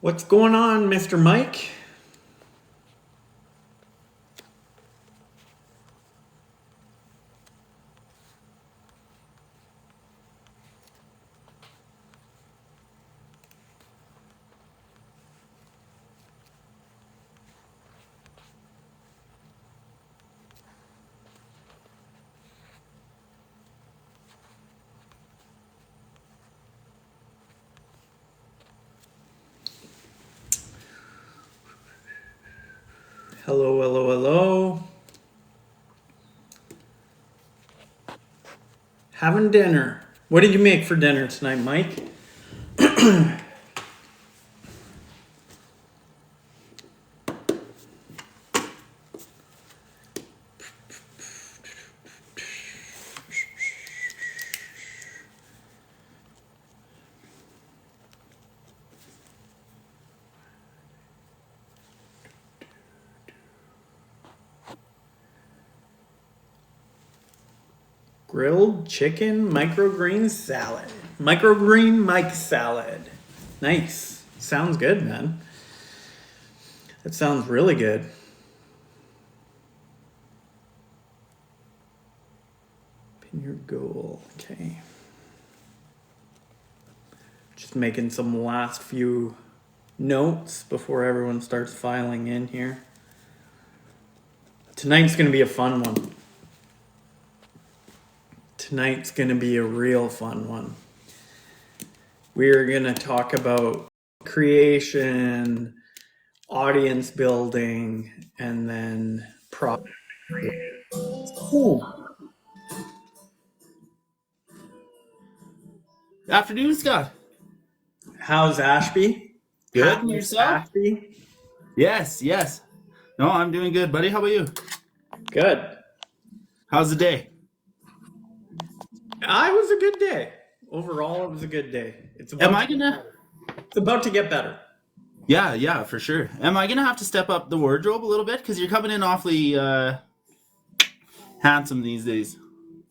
What's going on, Mr. Mike? Hello, hello, hello. Having dinner. What did you make for dinner tonight, Mike? Grilled chicken microgreen salad. Microgreen Mike salad. Nice. Sounds good, man. That sounds really good. Pin your goal. Okay. Just making some last few notes before everyone starts filing in here. Tonight's going to be a fun one. Tonight's going to be a real fun one. We're going to talk about creation, audience building, and then product. Afternoon, Scott. How's Ashby? Good, Pat and yourself? Ashby? Yes. No, I'm doing good, buddy. How about you? Good. How's the day? It was a good day. Overall, it was a good day. It's about to get better. Yeah, for sure. Am I gonna have to step up the wardrobe a little bit? Because you're coming in awfully handsome these days.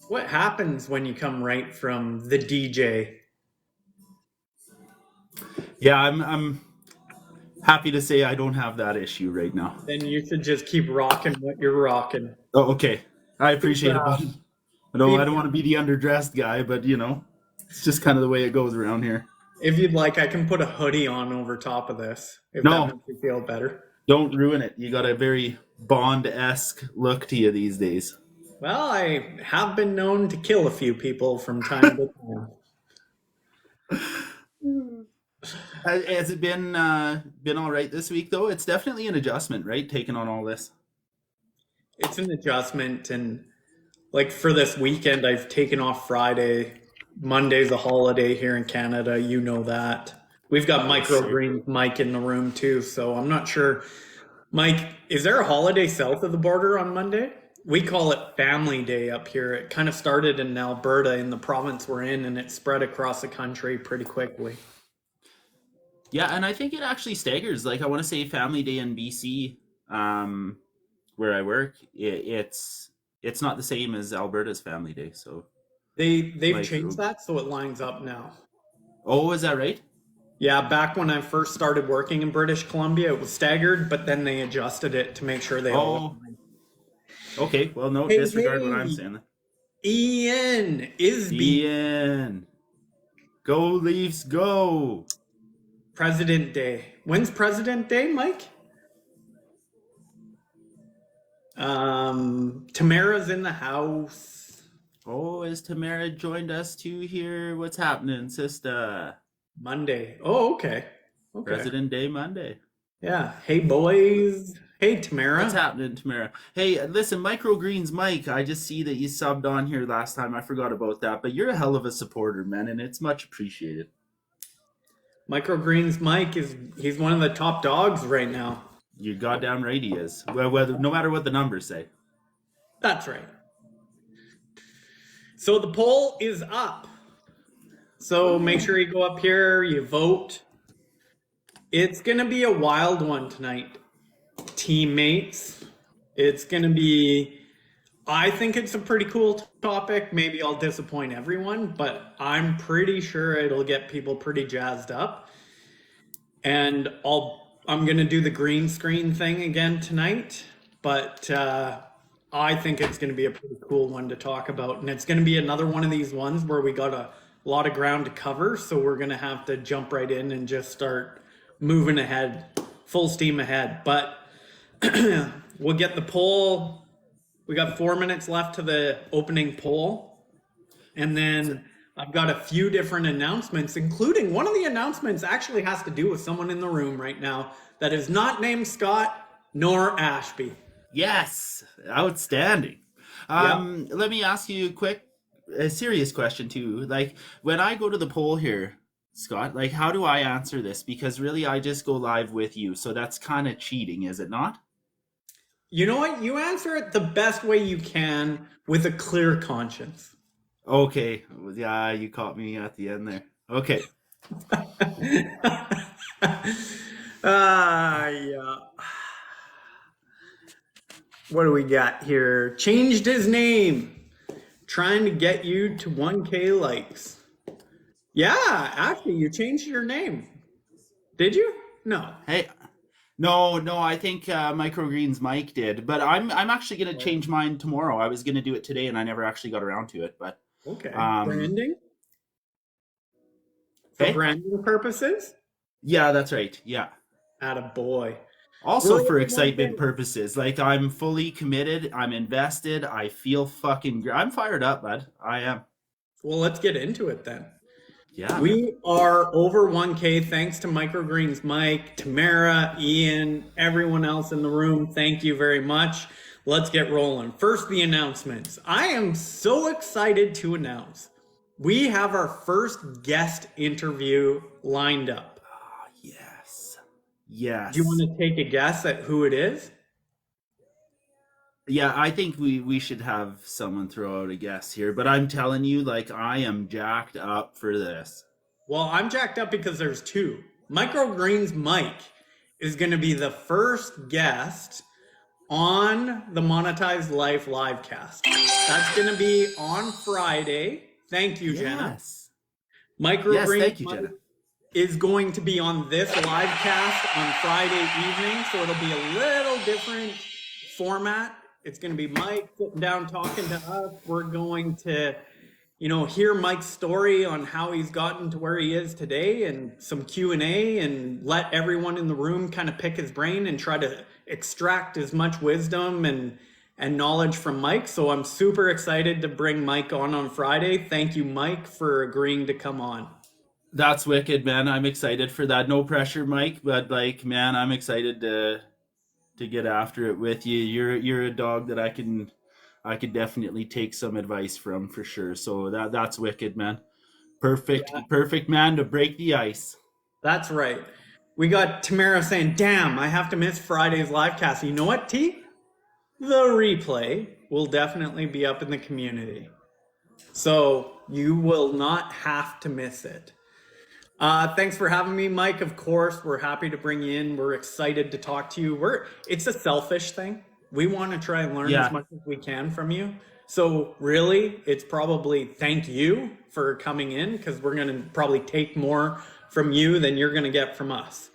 What happens when you come right from the DJ? Yeah, I'm happy to say I don't have that issue right now. Then you should just keep rocking what you're rocking. Oh, okay. I appreciate it, buddy. I don't want to be the underdressed guy, but it's just kind of the way it goes around here. If you'd like, I can put a hoodie on over top of this. If No. that makes you feel better. Don't ruin it. You got a very Bond-esque look to you these days. Well, I have been known to kill a few people from time to time. Has it been all right this week, though? It's definitely an adjustment, right? Taking on all this. It's an adjustment, and like for this weekend, I've taken off Friday. Monday's a holiday here in Canada. You know that. We've got microgreen Mike in the room too, so I'm not sure. Mike, is there a holiday south of the border on Monday? We call it Family Day up here. It kind of started in Alberta, in the province we're in, and it spread across the country pretty quickly. Yeah, and I think it actually staggers. Like, I want to say Family Day in BC, where I work, it's not the same as Alberta's Family Day. So they've changed that, so it lines up now. Oh, is that right? Yeah, back when I first started working in British Columbia, it was staggered, but then they adjusted it to make sure they all. Okay, well, no, disregard what I'm saying. Ian Isby. Ian, go Leafs, go! President Day. When's President Day, Mike? Tamara's in the house. Oh, has Tamara joined us too here? What's happening, sister? Monday. Oh, okay. President Day Monday. Yeah. Hey, boys. Hey, Tamara. What's happening, Tamara? Hey, listen, Microgreens Mike, I just see that you subbed on here last time. I forgot about that, but you're a hell of a supporter, man, and it's much appreciated. Microgreens Mike he's one of the top dogs right now. You're goddamn right he is. Well, no matter what the numbers say. That's right. So the poll is up. So make sure you go up here, you vote. It's going to be a wild one tonight, teammates. It's going to be, I think it's a pretty cool topic. Maybe I'll disappoint everyone, but I'm pretty sure it'll get people pretty jazzed up. and I'm gonna do the green screen thing again tonight, but I think it's gonna be a pretty cool one to talk about, and it's gonna be another one of these ones where we got a lot of ground to cover, so we're gonna have to jump right in and just start moving ahead, full steam ahead. But we'll get the poll. We got 4 minutes left to the opening poll, and then I've got a few different announcements, including one of the announcements actually has to do with someone in the room right now that is not named Scott nor Ashby. Yes, outstanding. Let me ask you a serious question too. Like, when I go to the poll here, Scott, like, how do I answer this? Because really, I just go live with you, so that's kind of cheating, is it not? You know what? You answer it the best way you can with a clear conscience. Okay, yeah, you caught me at the end there. Okay. Yeah. What do we got here? Changed his name. Trying to get you to 1K likes. Yeah, actually, you changed your name. Did you? No. Hey, no, I think Microgreens Mike did, but I'm actually gonna change mine tomorrow. I was gonna do it today, and I never actually got around to it. But Okay. Branding? For hey? branding purposes? Yeah, that's right. Yeah. Attaboy. Also for excitement purposes, like, I'm fully committed. I'm invested. I feel I'm fired up, bud. I am. Well, let's get into it then. Yeah. We are over 1K thanks to Microgreens Mike, Tamara, Ian, everyone else in the room. Thank you very much. Let's get rolling. First, the announcements. I am so excited to announce we have our first guest interview lined up. Oh, yes. Yes. Do you want to take a guess at who it is? Yeah, I think we should have someone throw out a guess here, but I'm telling you, like, I am jacked up for this. Well, I'm jacked up because there's two. Microgreens Mike is going to be the first guest on the Monetized Life LIVEcast. That's going to be on Friday. Thank you, Jenna. Yes. Microgreens thank you, Mike Jenna. is going to be on this LIVEcast on Friday evening, so it'll be a little different format. It's going to be Mike sitting down talking to us. We're going to, hear Mike's story on how he's gotten to where he is today, and some Q&A, and let everyone in the room kind of pick his brain and try to extract as much wisdom and knowledge from Mike. So I'm super excited to bring Mike on Friday. Thank you, Mike, for agreeing to come on. That's wicked, man. I'm excited for that. No pressure, Mike, but, like, man, I'm excited to get after it with you. You're a dog that I could definitely take some advice from, for sure. So that's wicked, man. Perfect man to break the ice. That's right. We got Tamara saying, damn, I have to miss Friday's LIVEcast. You know what, T? The replay will definitely be up in the community. So you will not have to miss it. Thanks for having me, Mike. Of course, we're happy to bring you in. We're excited to talk to you. It's a selfish thing. We want to try and learn as much as we can from you. So really, it's probably thank you for coming in, because we're going to probably take more from you than you're going to get from us.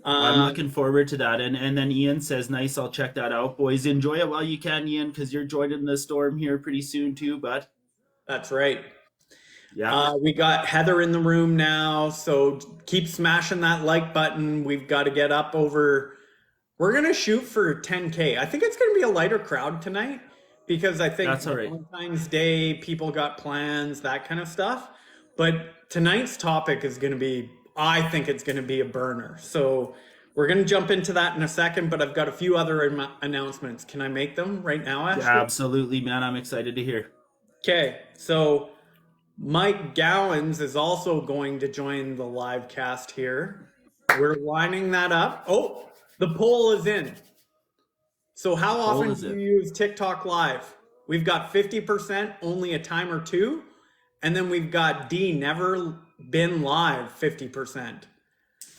I'm looking forward to that. And then Ian says, nice, I'll check that out. Boys, enjoy it while you can, Ian, because you're joining the storm here pretty soon too, bud. That's right. Yeah. We got Heather in the room now, so keep smashing that like button. We've got to get up over... We're going to shoot for 10K. I think it's going to be a lighter crowd tonight, because I think That's all right. Valentine's Day, people got plans, that kind of stuff. But tonight's topic is going to be, I think it's going to be a burner. So we're going to jump into that in a second, but I've got a few other announcements. Can I make them right now, Ashley? Yeah, absolutely, man. I'm excited to hear. Okay, so Mike Gowans is also going to join the live cast here. We're lining that up. Oh, the poll is in. So how often do you use TikTok Live? We've got 50%, only a time or two. And then we've got D, never been live, 50%.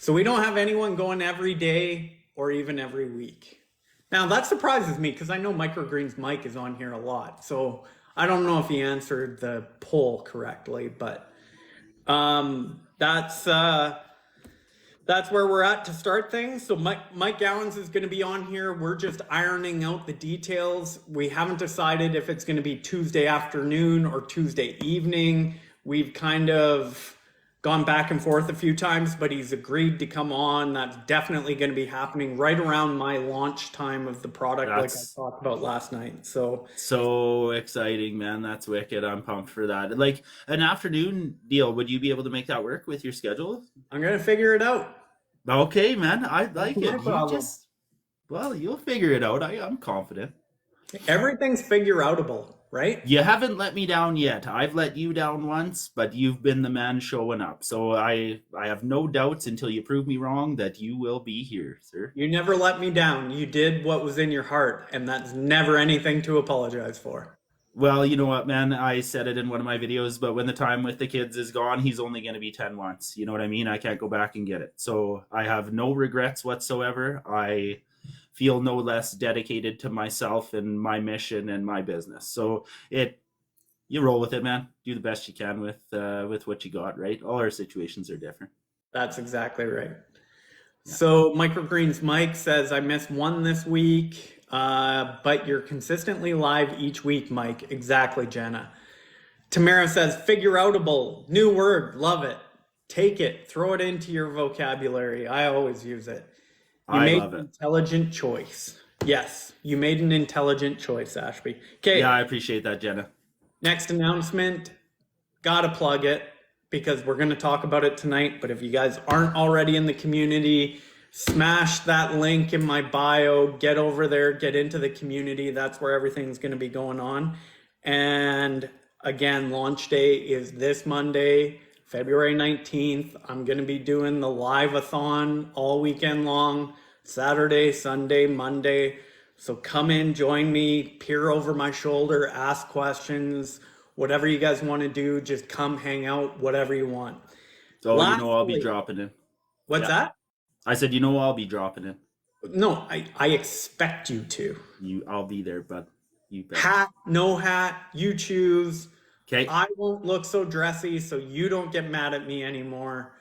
So we don't have anyone going every day or even every week. Now that surprises me, because I know Microgreens Mike is on here a lot. So I don't know if he answered the poll correctly, but that's that's where we're at to start things. So Mike Gowans is going to be on here. We're just ironing out the details. We haven't decided if it's going to be Tuesday afternoon or Tuesday evening. We've kind of gone back and forth a few times, but he's agreed to come on. That's definitely going to be happening right around my launch time of the product, like I talked about last night. So exciting, man. That's wicked. I'm pumped for that. Like an afternoon deal, would you be able to make that work with your schedule? I'm going to figure it out. Okay, man. I like No it. problem. You'll figure it out. I'm confident. Everything's figure outable, right? You haven't let me down yet. I've let you down once, but you've been the man showing up. So I have no doubts until you prove me wrong that you will be here, sir. You never let me down. You did what was in your heart, and that's never anything to apologize for. Well, you know what, man? I said it in one of my videos, but when the time with the kids is gone, he's only going to be 10 once. You know what I mean? I can't go back and get it. So I have no regrets whatsoever. I feel no less dedicated to myself and my mission and my business. So you roll with it, man. Do the best you can with what you got, right? All our situations are different. That's exactly right. Yeah. So Microgreens Mike says, I missed one this week, but you're consistently live each week, Mike. Exactly, Jenna. Tamara says, figure outable, new word, love it. Take it, throw it into your vocabulary. I always use it. You made an intelligent choice. Yes, you made an intelligent choice, Ashby. Okay. Yeah, I appreciate that, Jenna. Next announcement, gotta plug it because we're going to talk about it tonight. But if you guys aren't already in the community, smash that link in my bio, get over there, get into the community. That's where everything's going to be going on. And again, launch day is this Monday, February 19th. I'm going to be doing the live-a-thon all weekend long, Saturday, Sunday, Monday. So come in, join me, peer over my shoulder, ask questions, whatever you guys want to do, just come hang out, whatever you want. So lastly, I'll be dropping in. What's that? I said, I'll be dropping in. No, I expect you to. I'll be there, but you bet. Hat, no hat, you choose. Okay. I won't look so dressy, so you don't get mad at me anymore.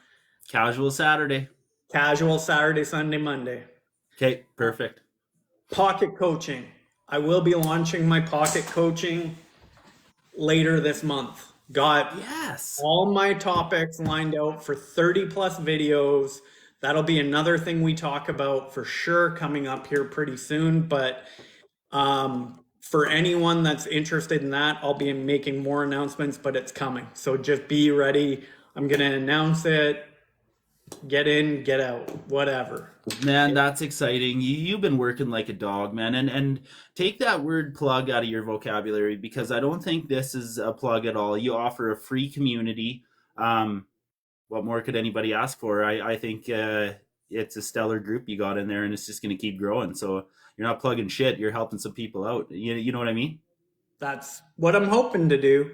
Casual Saturday. Casual Saturday, Sunday, Monday. Okay, perfect. Pocket coaching. I will be launching my pocket coaching later this month. Got all my topics lined out for 30 plus videos. That'll be another thing we talk about for sure coming up here pretty soon. But for anyone that's interested in that, I'll be making more announcements, but it's coming. So just be ready. I'm going to announce it. Get in, get out, whatever. Man, that's exciting. You've been working like a dog, man. And take that word plug out of your vocabulary because I don't think this is a plug at all. You offer a free community. What more could anybody ask for? I think it's a stellar group you got in there and it's just going to keep growing. So you're not plugging shit. You're helping some people out. You know what I mean? That's what I'm hoping to do.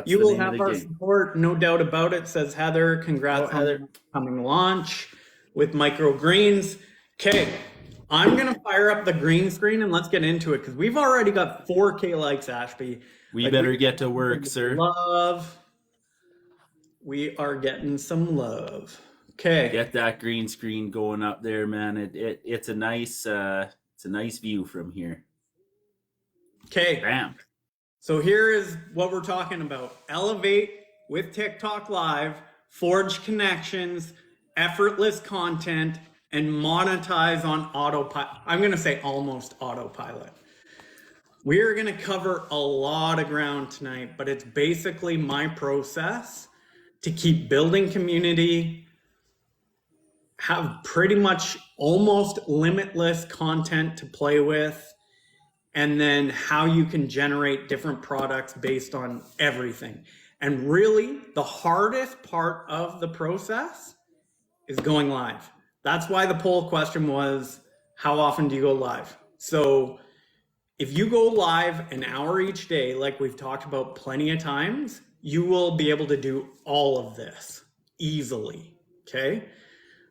You will have our support, no doubt about it, says Heather. Congrats on the coming launch with Microgreens. Okay, I'm going to fire up the green screen and let's get into it because we've already got 4K likes, Ashby. We better get to work, sir. Love. We are getting some love. Okay. Get that green screen going up there, man. It's a nice view from here. Okay. Bam. So here is what we're talking about. Elevate with TikTok Live, forge connections, effortless content, and monetize on autopilot. I'm going to say almost autopilot. We're going to cover a lot of ground tonight, but it's basically my process to keep building community, have pretty much almost limitless content to play with, and then how you can generate different products based on everything. And really, the hardest part of the process is going live. That's why the poll question was, how often do you go live? So if you go live an hour each day, like we've talked about plenty of times, you will be able to do all of this easily, okay?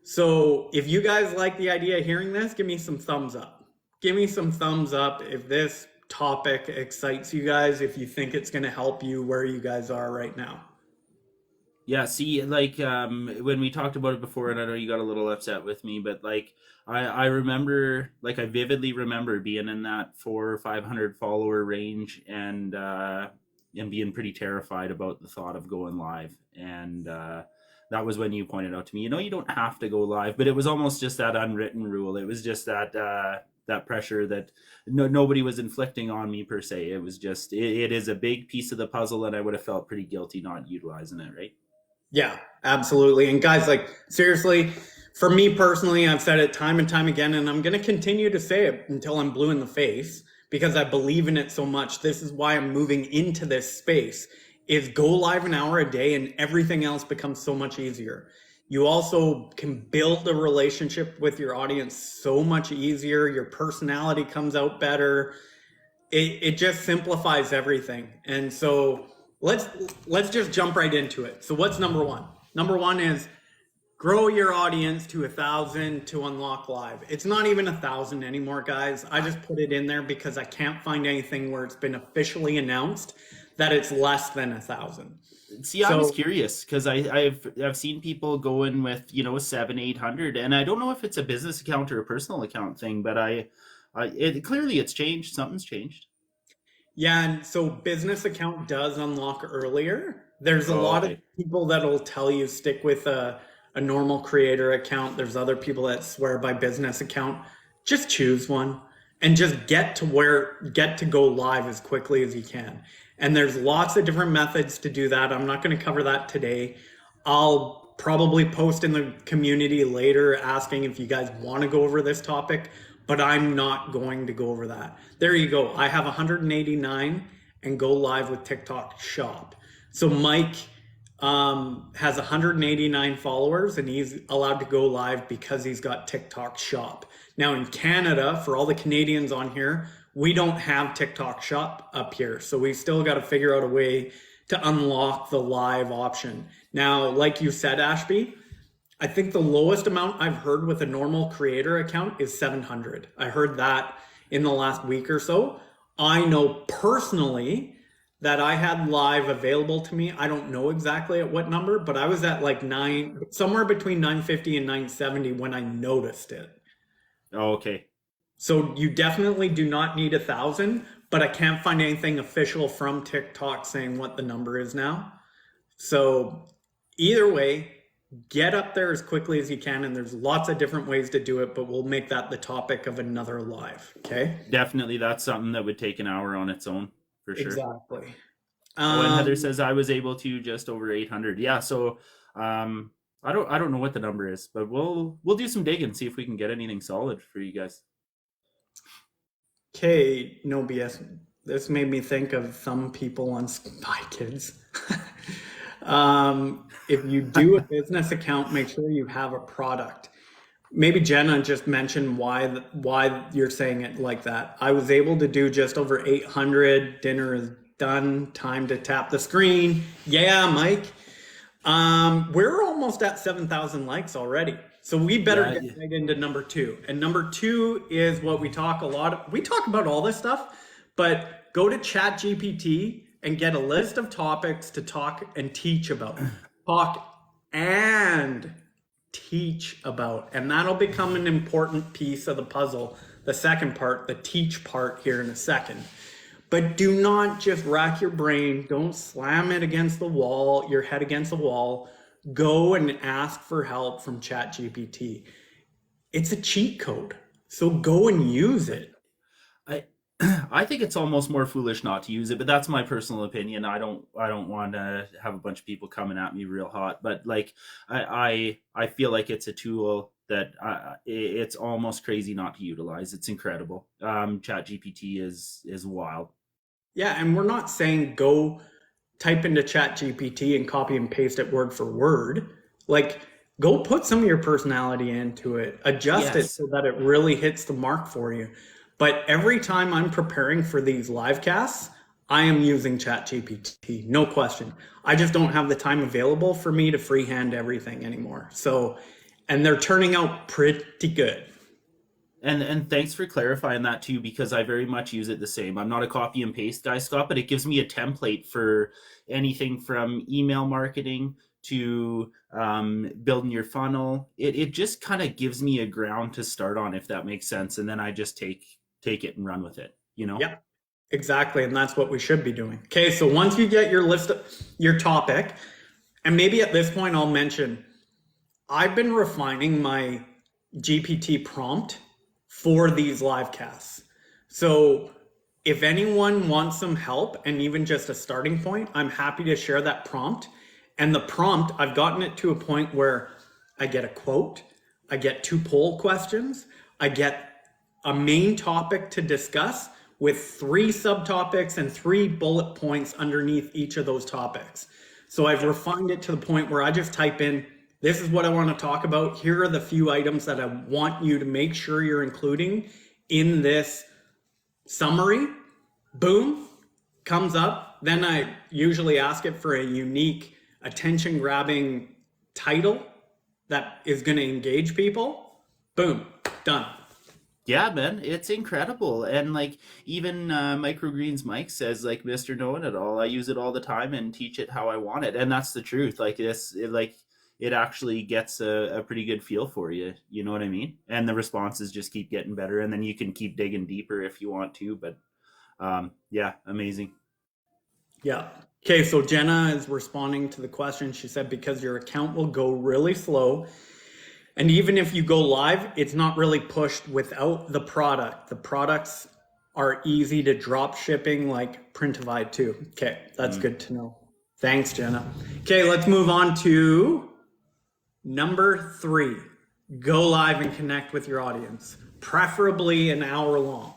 So if you guys like the idea of hearing this, give me some thumbs up. Give me some thumbs up if this topic excites you guys, if you think it's going to help you where you guys are right now. Yeah, see, like when we talked about it before, and I know you got a little upset with me, but like I remember, like I vividly remember being in that 400 or 500 follower range, and being pretty terrified about the thought of going live. And that was when you pointed out to me, you don't have to go live, but it was almost just that unwritten rule. It was just that that pressure that nobody was inflicting on me per se. It was just it is a big piece of the puzzle, and I would have felt pretty guilty not utilizing it, right? Yeah, absolutely. And guys, like seriously, for me personally, I've said it time and time again, and I'm going to continue to say it until I'm blue in the face because I believe in it so much. This is why I'm moving into this space is go live an hour a day and everything else becomes so much easier. You also can build a relationship with your audience so much easier. Your personality comes out better. It just simplifies everything. And so let's just jump right into it. So what's number one? Number one is grow your audience to 1,000 to unlock live. It's not even 1,000 anymore, guys. I just put it in there because I can't find anything where it's been officially announced that it's less than 1,000. See, I was curious because I've seen people go in with 700, 800, and I don't know if it's a business account or a personal account thing, but clearly it's changed. Something's changed. Yeah, and so business account does unlock earlier. There's a Oh, lot of okay. people that'll tell you stick with a normal creator account. There's other people that swear by business account. Just choose one and just get to go live as quickly as you can. And there's lots of different methods to do that. I'm not going to cover that today. I'll probably post in the community later asking if you guys want to go over this topic, but I'm not going to go over that. There you go. I have 189 and go live with TikTok Shop. So Mike has 189 followers and he's allowed to go live because he's got TikTok Shop. Now in Canada, for all the Canadians on here, we don't have TikTok Shop up here. So we still got to figure out a way to unlock the live option. Now, like you said, Ashby, I think the lowest amount I've heard with a normal creator account is 700. I heard that in the last week or so. I know personally that I had live available to me. I don't know exactly at what number, but I was at like somewhere between 950 and 970 when I noticed it. Oh, okay. So you definitely do not need 1,000, but I can't find anything official from TikTok saying what the number is now. So either way, get up there as quickly as you can, and there's lots of different ways to do it, but we'll make that the topic of another live. Okay. Definitely, that's something that would take an hour on its own for sure. Exactly. Oh, and Heather says I was able to just over 800. Yeah, so I don't know what the number is, but we'll do some digging, see if we can get anything solid for you guys. Okay, no BS. This made me think of some people on Spy Kids. If you do a business account, make sure you have a product. Maybe Jenna just mentioned why you're saying it like that. I was able to do just over 800. Dinner is done. Time to tap the screen. Yeah, Mike. We're almost at 7,000 likes already. So we better get right into number two. And number two is what we talk a lot. We talk about all this stuff, but go to ChatGPT and get a list of topics to talk and teach about. Talk and teach about. And that'll become an important piece of the puzzle. The second part, the teach part here in a second. But do not just rack your brain. Don't slam it against the wall, your head against the wall. Go and ask for help from ChatGPT. It's a cheat code. So go and use it. I think it's almost more foolish not to use it, but that's my personal opinion. I don't want to have a bunch of people coming at me real hot, but like I feel like it's a tool that it's almost crazy not to utilize. It's incredible. ChatGPT is wild. Yeah, and we're not saying go type into ChatGPT and copy and paste it word for word. Like go put some of your personality into it, adjust it so that it really hits the mark for you. But every time I'm preparing for these live casts, I am using ChatGPT, no question. I just don't have the time available for me to freehand everything anymore. So, and they're turning out pretty good. And thanks for clarifying that too, because I very much use it the same. I'm not a copy and paste guy, Scott, but it gives me a template for anything from email marketing to building your funnel. It just kind of gives me a ground to start on, if that makes sense. And then I just take it and run with it, you know? Yep, exactly. And that's what we should be doing. Okay, so once you get your list, your topic, and maybe at this point I'll mention, I've been refining my GPT prompt for these live casts. So if anyone wants some help and even just a starting point, I'm happy to share that prompt. And the prompt, I've gotten it to a point where I get a quote, I get 2 poll questions, I get a main topic to discuss with 3 subtopics and 3 bullet points underneath each of those topics. So I've refined it to the point where I just type in, this is what I want to talk about. Here are the few items that I want you to make sure you're including in this summary. Boom, comes up. Then I usually ask it for a unique attention grabbing title that is going to engage people. Boom, done. Yeah, man, it's incredible. And like even Microgreens Mike says, like, Mr. Knowing It All, I use it all the time and teach it how I want it. And that's the truth. Like it actually gets a pretty good feel for you. You know what I mean? And the responses just keep getting better. And then you can keep digging deeper if you want to. But yeah, amazing. Yeah. Okay, so Jenna is responding to the question. She said, because your account will go really slow. And even if you go live, it's not really pushed without the product. The products are easy to drop shipping, like Printify too. Okay, that's good to know. Thanks, Jenna. Okay, let's move on to number 3. Go live and connect with your audience, preferably an hour long.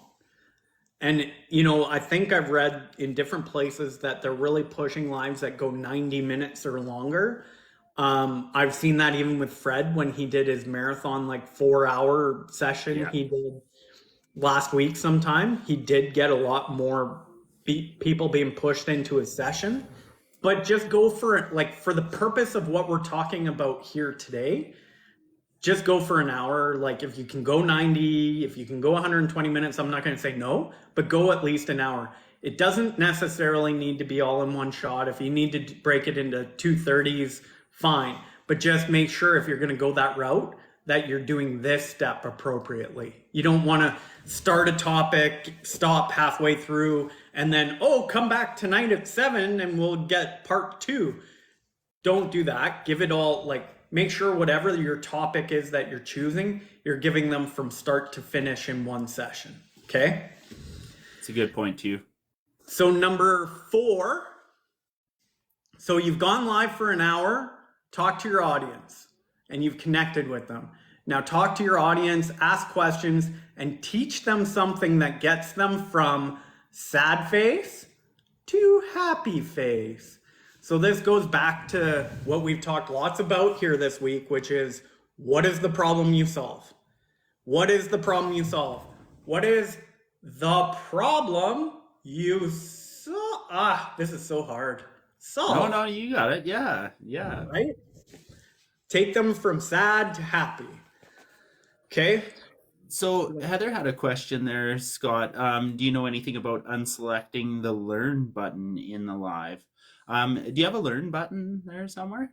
And, you know, I think I've read in different places that they're really pushing lives that go 90 minutes or longer. I've seen that even with Fred when he did his marathon, like 4-hour session he did last week sometime. He did get a lot more people being pushed into his session. But just go for it, like for the purpose of what we're talking about here today, just go for an hour. Like if you can go 90, if you can go 120 minutes, I'm not going to say no, but go at least an hour. It doesn't necessarily need to be all in one shot. If you need to break it into 2:30s, fine. But just make sure if you're going to go that route, that you're doing this step appropriately. You don't want to start a topic, stop halfway through, and then, oh, come back tonight at 7 and we'll get part 2. Don't do that. Give it all, like, make sure whatever your topic is that you're choosing, you're giving them from start to finish in one session. Okay? It's a good point too. So number 4, so you've gone live for an hour, talk to your audience, and you've connected with them. Now talk to your audience, ask questions, and teach them something that gets them from sad face to happy face. So this goes back to what we've talked lots about here this week, which is, what is the problem you solve? What is the problem you solve? What is the problem you solve? This is so hard. Solve. No, you got it. Yeah. Right? Take them from sad to happy. Okay? So Heather had a question there, Scott. Do you know anything about unselecting the learn button in the live? Do you have a learn button there somewhere?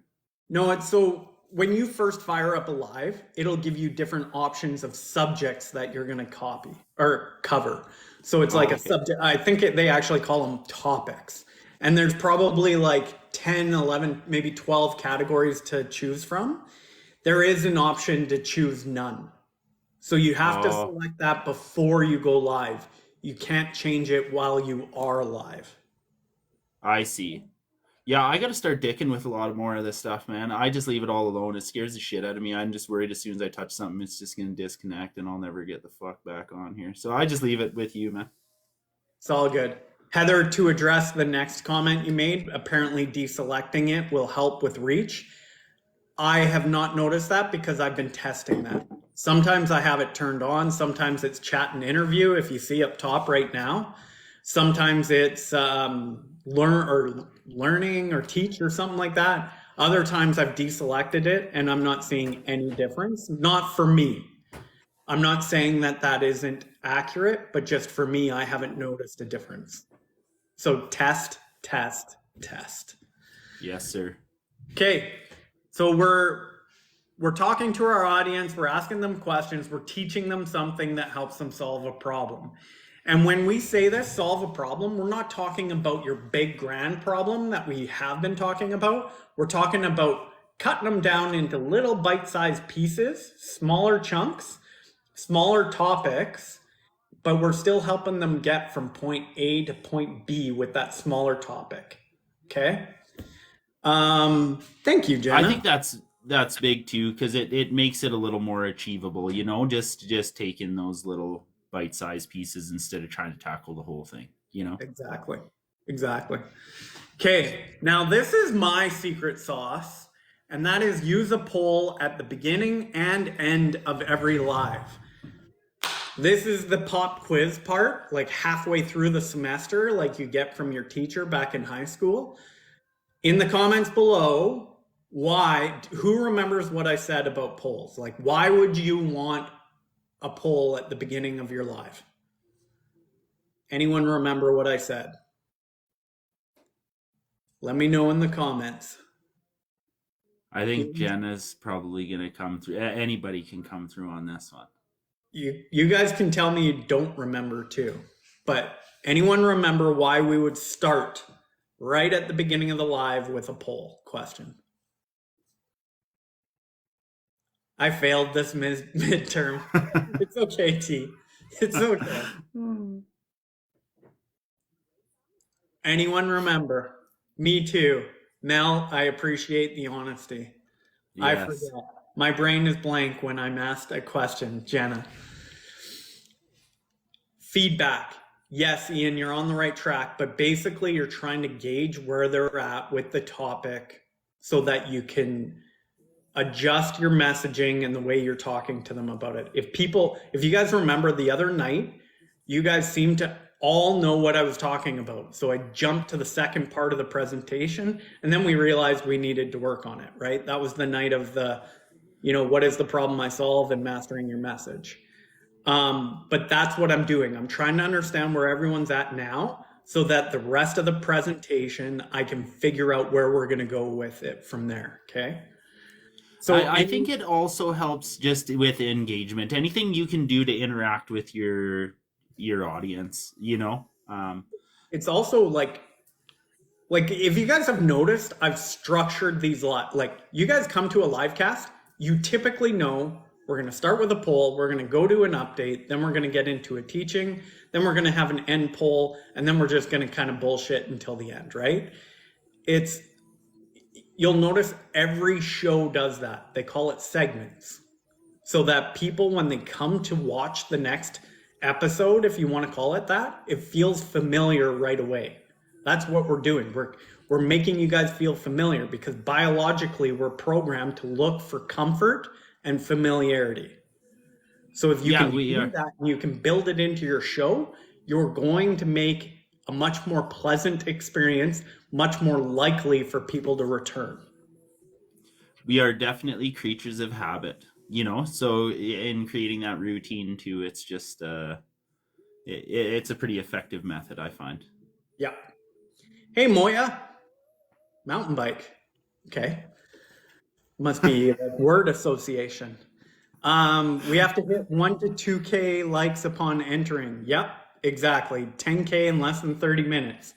No, it's so when you first fire up a live, it'll give you different options of subjects that you're going to copy or cover. So it's like a subject. I think they actually call them topics. And there's probably like 10, 11, maybe 12 categories to choose from. There is an option to choose none. So you have to select that before you go live. You can't change it while you are live. I see. Yeah, I got to start dicking with a lot more of this stuff, man. I just leave it all alone. It scares the shit out of me. I'm just worried as soon as I touch something, it's just going to disconnect and I'll never get the fuck back on here. So I just leave it with you, man. It's all good. Heather, to address the next comment you made, apparently deselecting it will help with reach. I have not noticed that because I've been testing that. Sometimes I have it turned on. Sometimes it's chat and interview, if you see up top right now. Sometimes it's learning or teach or something like that. Other times I've deselected it and I'm not seeing any difference. Not for me. I'm not saying that that isn't accurate, but just for me, I haven't noticed a difference. So test. Yes, sir. Okay, So we're talking to our audience, we're asking them questions, we're teaching them something that helps them solve a problem. And when we say this, solve a problem, we're not talking about your big grand problem that we have been talking about. We're talking about cutting them down into little bite-sized pieces, smaller chunks, smaller topics, but we're still helping them get from point A to point B with that smaller topic. Okay? Thank you, Jenna. I think that's big too, because it makes it a little more achievable, you know, just taking those little bite-sized pieces instead of trying to tackle the whole thing, you know. Exactly. Okay, now this is my secret sauce, and that is use a poll at the beginning and end of every live. This is the pop quiz part, like halfway through the semester, like you get from your teacher back in high school. In the comments below, who remembers what I said about polls? Like, why would you want a poll at the beginning of your live? Anyone remember what I said? Let me know in the comments. I think Jenna's probably going to come through. Anybody can come through on this one. You guys can tell me you don't remember too. But anyone remember why we would start right at the beginning of the live with a poll question? I failed this midterm. It's okay, T. It's okay. Anyone remember? Me too. Mel, I appreciate the honesty. Yes. I forget. My brain is blank when I'm asked a question, Jenna. Feedback. Yes, Ian, you're on the right track, but basically you're trying to gauge where they're at with the topic so that you can adjust your messaging and the way you're talking to them about it. If you guys remember the other night, you guys seemed to all know what I was talking about. So I jumped to the second part of the presentation, and then we realized we needed to work on it, right? That was the night of the, what is the problem I solve and mastering your message. But that's what I'm doing. I'm trying to understand where everyone's at now so that the rest of the presentation, I can figure out where we're going to go with it from there. Okay. So I think it also helps just with engagement. Anything you can do to interact with your audience, it's also like if you guys have noticed, I've structured these like you guys come to a live cast, you typically know we're going to start with a poll, we're going to go to an update, then we're going to get into a teaching, then we're going to have an end poll, and then we're just going to kind of bullshit until the end, right? You'll notice every show does that. They call it segments. So that people, when they come to watch the next episode, if you want to call it that, it feels familiar right away. That's what we're doing. We're making you guys feel familiar because biologically we're programmed to look for comfort and familiarity. So if you can do that and you can build it into your show, you're going to make a much more pleasant experience, much more likely for people to return. We are definitely creatures of habit, so in creating that routine too, it's just it's a pretty effective method, I find. Yeah. Hey, Moya. Mountain bike. Okay. Must be a word association. We have to hit 1 to 2K likes upon entering. Yep. Exactly. 10K in less than 30 minutes.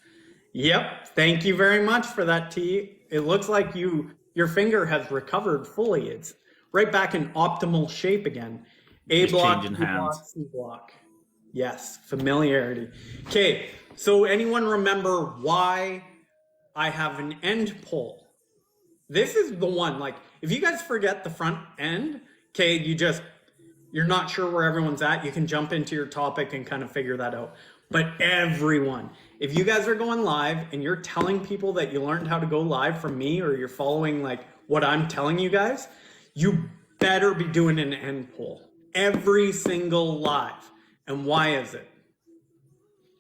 Yep. Thank you very much for that, T. It looks like your finger has recovered fully. It's right back in optimal shape again. A block, B block, C block. Yes. Familiarity. Okay. So anyone remember why I have an end poll? This is the one, like, if you guys forget the front end, okay, you're not sure where everyone's at, you can jump into your topic and kind of figure that out. But everyone, if you guys are going live and you're telling people that you learned how to go live from me, or you're following like what I'm telling you guys, you better be doing an end poll every single live. And why is it?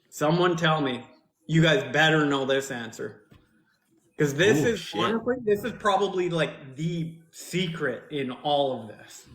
Someone tell me. You guys better know this answer. Because this is probably like the secret in all of this.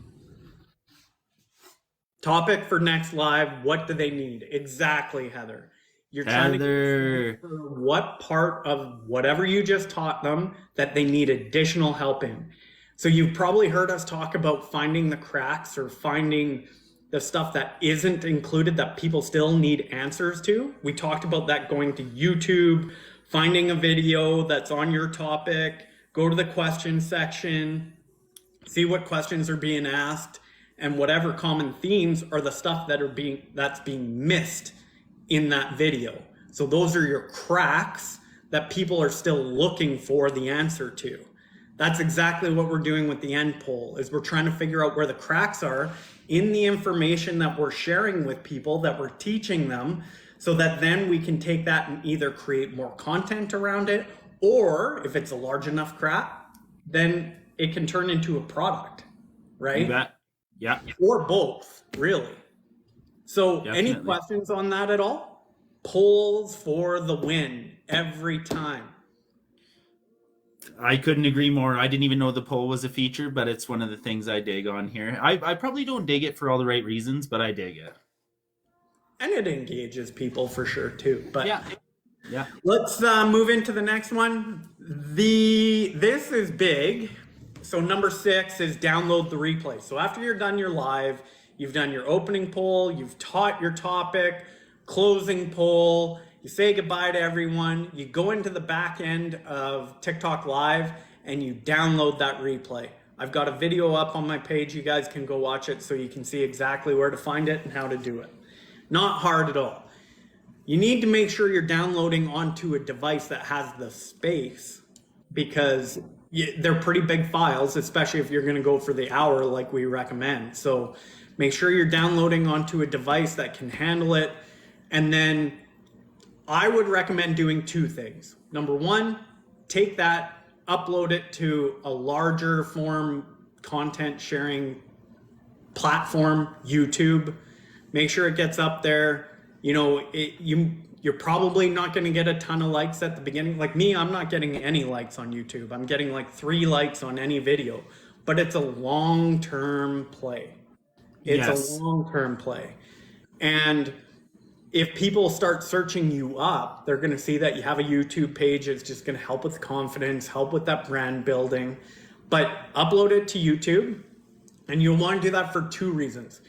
Topic for next live, what do they need? Exactly, Heather. You're trying to get what part of whatever you just taught them that they need additional help in. So you've probably heard us talk about finding the cracks or finding the stuff that isn't included that people still need answers to. We talked about that going to YouTube, finding a video that's on your topic, go to the question section, see what questions are being asked, and whatever common themes are the stuff that's being missed in that video. So those are your cracks that people are still looking for the answer to. That's exactly what we're doing with the end poll, is we're trying to figure out where the cracks are in the information that we're sharing with people, that we're teaching them, so that then we can take that and either create more content around it, or if it's a large enough crack, then it can turn into a product, right? You bet. Yeah. Or both, really. So Definitely. Any questions on that at all? Polls for the win every time. I couldn't agree more. I didn't even know the poll was a feature, but it's one of the things I dig on here. I probably don't dig it for all the right reasons, but I dig it. And it engages people for sure too. But yeah. Let's move into the next one. This is big. So number 6 is download the replay. So after you're done your live, you've done your opening poll, you've taught your topic, closing poll, you say goodbye to everyone, you go into the back end of TikTok Live and you download that replay. I've got a video up on my page. You guys can go watch it so you can see exactly where to find it and how to do it. Not hard at all. You need to make sure you're downloading onto a device that has the space, because they're pretty big files, especially if you're going to go for the hour like we recommend. So make sure you're downloading onto a device that can handle it. And then I would recommend doing 2 things. Number 1, take that, upload it to a larger form content sharing platform, YouTube. Make sure it gets up there. You know, you're probably not going to get a ton of likes at the beginning. Like me, I'm not getting any likes on YouTube. I'm getting like 3 likes on any video, but it's a long-term play. It's a long-term play. And if people start searching you up, they're going to see that you have a YouTube page. It's just going to help with confidence, help with that brand building. But upload it to YouTube, and you'll want to do that for 2 reasons.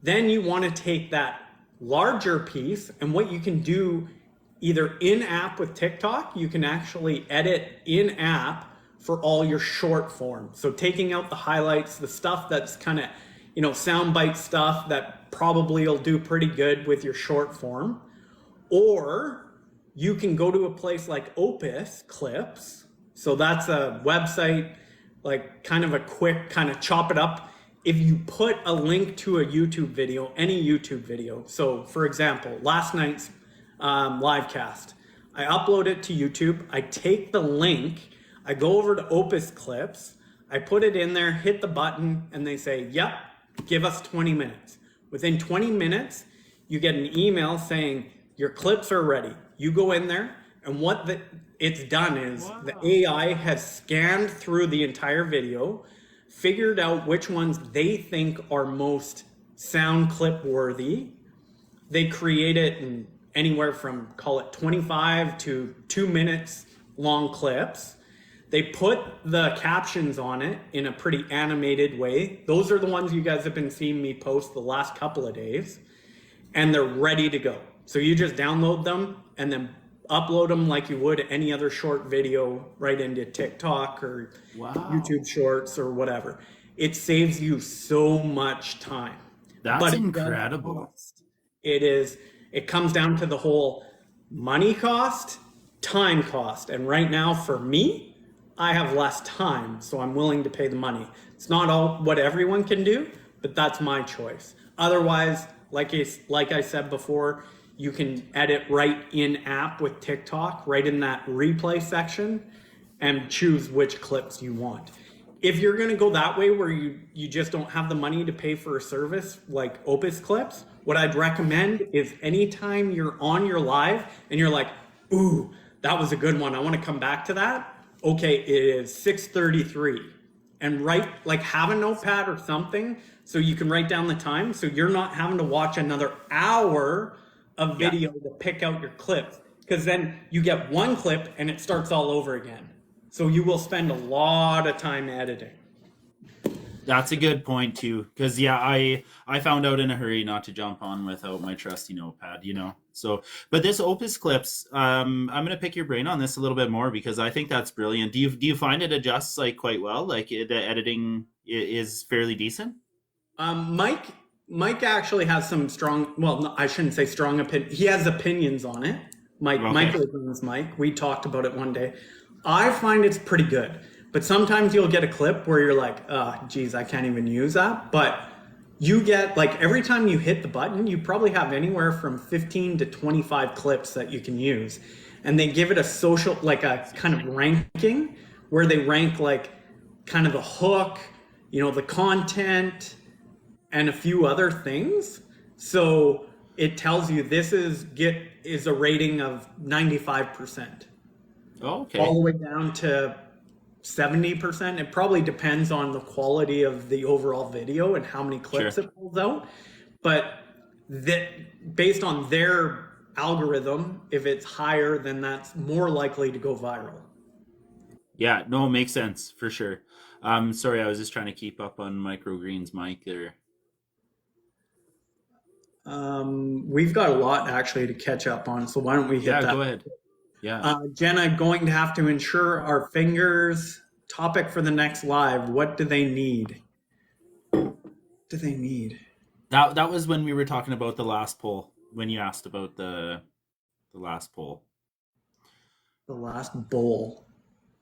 Then you want to take that larger piece, and what you can do either in-app with TikTok, you can actually edit in-app for all your short form. So taking out the highlights, the stuff that's kind of, soundbite stuff that probably will do pretty good with your short form. Or you can go to a place like Opus Clips. So that's a website, like kind of a quick kind of chop it up. If you put a link to a YouTube video, any YouTube video, so for example, last night's LIVEcast, I upload it to YouTube, I take the link, I go over to Opus Clips, I put it in there, hit the button, and they say, yep, give us 20 minutes. Within 20 minutes, you get an email saying your clips are ready. You go in there, and what it's done is the AI has scanned through the entire video, figured out which ones they think are most sound clip worthy. They create it in anywhere from, call it 25 to 2 minutes long clips. They put the captions on it in a pretty animated way. Those are the ones you guys have been seeing me post the last couple of days, and they're ready to go. So you just download them and then upload them like you would any other short video right into TikTok or YouTube Shorts or whatever. It saves you so much time. That's incredible. It is. It comes down to the whole money cost, time cost. And right now for me, I have less time, so I'm willing to pay the money. It's not all what everyone can do, but that's my choice. Otherwise, like I said before, you can edit right in app with TikTok, right in that replay section, and choose which clips you want. If you're going to go that way where you just don't have the money to pay for a service like Opus Clips, what I'd recommend is anytime you're on your live and you're like, ooh, that was a good one, I want to come back to that. Okay, it is 6:33, and have a notepad or something so you can write down the time, so you're not having to watch another hour of video to pick out your clips, because then you get one clip and it starts all over again. So you will spend a lot of time editing. That's a good point too, because yeah, I found out in a hurry not to jump on without my trusty notepad, you know. So, but this Opus Clips, I'm gonna pick your brain on this a little bit more because I think that's brilliant. Do you find it adjusts like quite well? Like the editing is fairly decent? Mike actually has some strong. Well, no, I shouldn't say strong opinion. He has opinions on it. Okay. Mike. We talked about it one day. I find it's pretty good, but sometimes you'll get a clip where you're like, geez, I can't even use that." But you get like every time you hit the button, you probably have anywhere from 15 to 25 clips that you can use, and they give it a social, like a kind of ranking, where they rank like kind of the hook, the content and a few other things. So it tells you this is a rating of 95%, Oh, all okay. the way down to 70%. It probably depends on the quality of the overall video and how many clips Sure. it pulls out. But that based on their algorithm, if it's higher, then that's more likely to go viral. Yeah, no, it makes sense for sure. Sorry, I was just trying to keep up on Microgreen's mic there. We've got a lot actually to catch up on, so why don't we hit Yeah, that? go ahead. Yeah. Jenna, going to have to ensure our fingers. Topic for the next live. What do they need? Do they need? That was when we were talking about the last poll, when you asked about the last poll. The last bowl.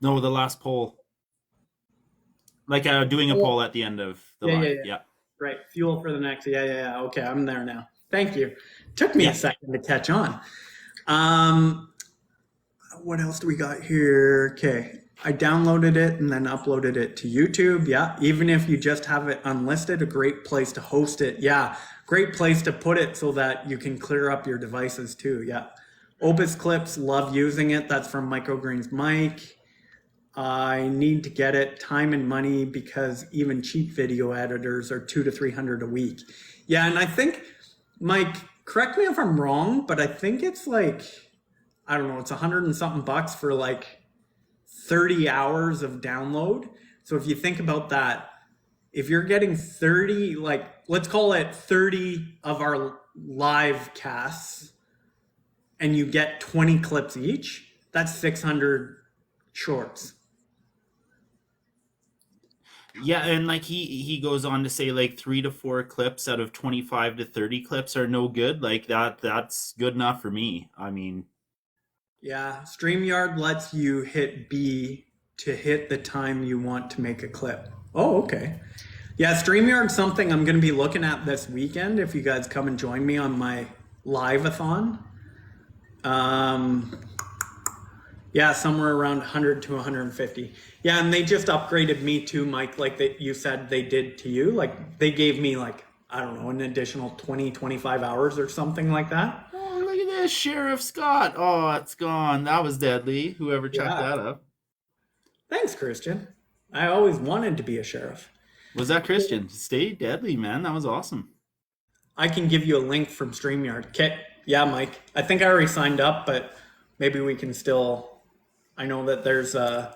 No, the last poll. Like doing a Oh, poll at the end of the yeah, yeah, live. yeah. Yeah. Right. Fuel for the next. Yeah, yeah, yeah. Okay, I'm there now. Thank you. Took me a Yeah. second to catch on. Um, what else do we got here? Okay. I downloaded it and then uploaded it to YouTube. Yeah. Even if you just have it unlisted, a great place to host it. Yeah. Great place to put it so that you can clear up your devices too. Yeah. Opus Clips, love using it. That's from Microgreen's mic. I need to get it time and money because even cheap video editors are 200 to 300 a week. Yeah, and I think, Mike, correct me if I'm wrong, but I think it's like, I don't know, it's 100 and something bucks for like 30 hours of download. So if you think about that, if you're getting 30, like let's call it 30 of our live casts, and you get 20 clips each, that's 600 shorts. Yeah, and like he goes on to say like 3 to 4 clips out of 25 to 30 clips are no good. Like that's good enough for me. I mean, Yeah, StreamYard lets you hit B to hit the time you want to make a clip. Oh, okay. Yeah, StreamYard's something I'm going to be looking at this weekend if you guys come and join me on my live-a-thon. Um, yeah, somewhere around 100 to 150. Yeah, and they just upgraded me too, Mike, like that you said they did to you. Like they gave me like, I don't know, an additional 20, 25 hours or something like that. oh, look at this, Sheriff Scott. Oh, it's gone. That was deadly. Whoever chucked Yeah. that up. Thanks, Christian. I always wanted to be a sheriff. Was that Christian? Stay deadly, man. That was awesome. I can give you a link from StreamYard. Okay. Yeah, Mike. I think I already signed up, but maybe we can still. I know that there's a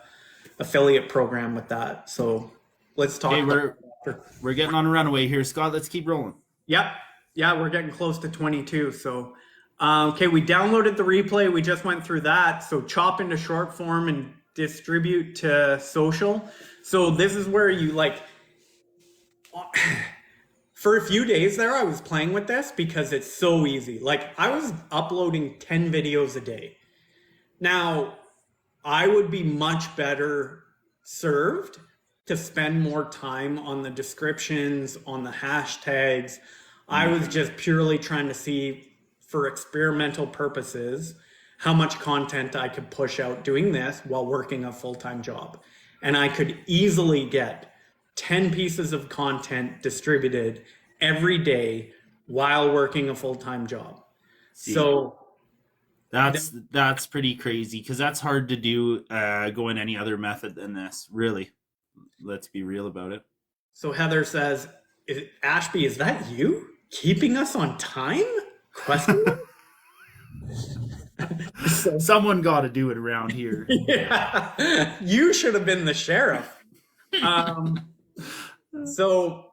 affiliate program with that, so let's talk Okay, about we're that after. we're getting on a runaway here, Scott. Let's keep rolling. Yep. Yeah, we're getting close to 22. So, okay, we downloaded the replay. We just went through that. So, chop into short form and distribute to social. So, this is where you like. For a few days there, I was playing with this because it's so easy. Like, I was uploading 10 videos a day. Now, I would be much better served to spend more time on the descriptions, on the hashtags. I was just purely trying to see, for experimental purposes, how much content I could push out doing this while working a full-time job. And I could easily get 10 pieces of content distributed every day while working a full-time job. See, So, that's pretty crazy because that's hard to do. Going any other method than this, really. Let's be real about it. so Heather says, Ashby, is that you keeping us on time? Question mark? So, Someone got to do it around here. yeah, you should have been the sheriff. Um, So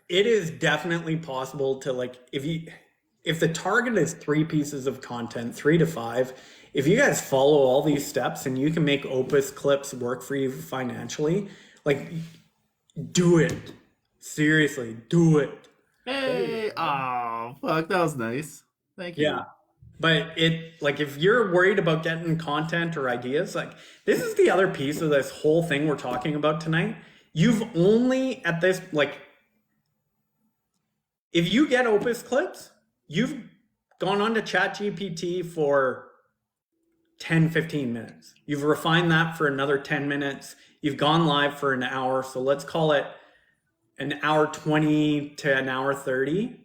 it is definitely possible to like if the target is 3 pieces of content, 3 to 5, if you guys follow all these steps and you can make Opus clips work for you financially, like do it. Seriously, do it. Hey, oh, fuck, that was nice. Thank you. Yeah. But like if you're worried about getting content or ideas, like this is the other piece of this whole thing we're talking about tonight. You've only at this, like, if you get Opus clips, you've gone on to ChatGPT for 10, 15 minutes. You've refined that for another 10 minutes. You've gone live for an hour. So let's call it an hour 20 to an hour 30.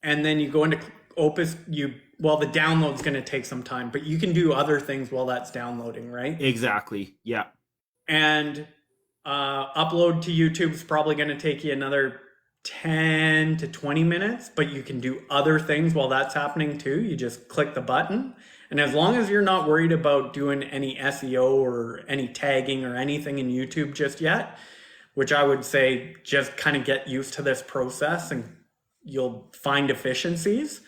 And then you go into Opus, well, the download's going to take some time, but you can do other things while that's downloading, right? Exactly. Yeah. And upload to YouTube is probably going to take you another 10 to 20 minutes, but you can do other things while that's happening too. You just click the button. And as long as you're not worried about doing any SEO or any tagging or anything in YouTube just yet, which I would say just kind of get used to this process and you'll find efficiencies,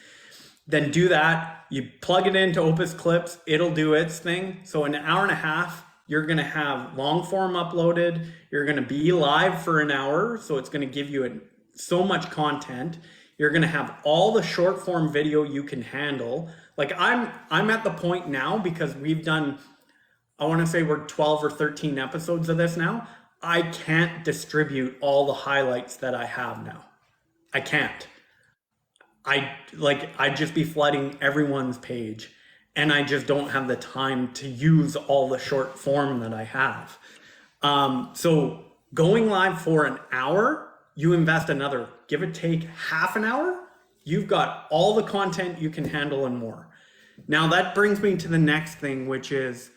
then do that. You plug it into Opus Clips, it'll do its thing. So in an hour and a half, you're going to have long form uploaded. You're going to be live for an hour. So it's going to give you so much content. You're going to have all the short form video you can handle. Like I'm at the point now, because we've done, I want to say we're 12 or 13 episodes of this now. I can't distribute all the highlights that I have now. I can't. I'd just be flooding everyone's page, and I just don't have the time to use all the short form that I have. So going live for an hour, you invest another, give or take half an hour, you've got all the content you can handle and more. Now that brings me to the next thing, which is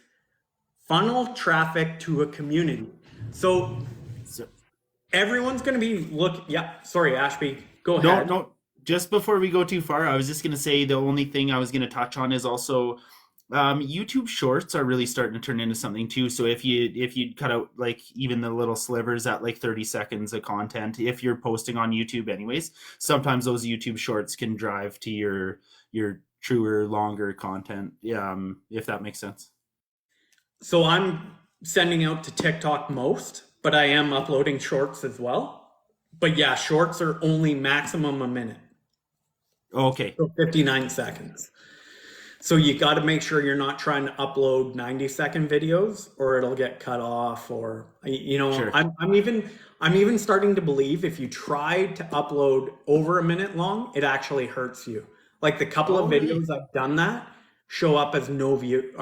funnel traffic to a community. So everyone's going to be sorry, Ashby, go ahead. No, just before we go too far, I was just going to say the only thing I was going to touch on is also YouTube Shorts are really starting to turn into something too. So if you cut out like even the little slivers at like 30 seconds of content, if you're posting on YouTube anyways, sometimes those YouTube Shorts can drive to your truer, longer content. If that makes sense. So I'm sending out to TikTok most, but I am uploading shorts as well. But yeah, shorts are only maximum a minute. Okay. So 59 seconds. So you got to make sure you're not trying to upload 90-second videos, or it'll get cut off, or sure. I'm even starting to believe if you try to upload over a minute long, it actually hurts you. Like the couple of videos I've done that show up as no views,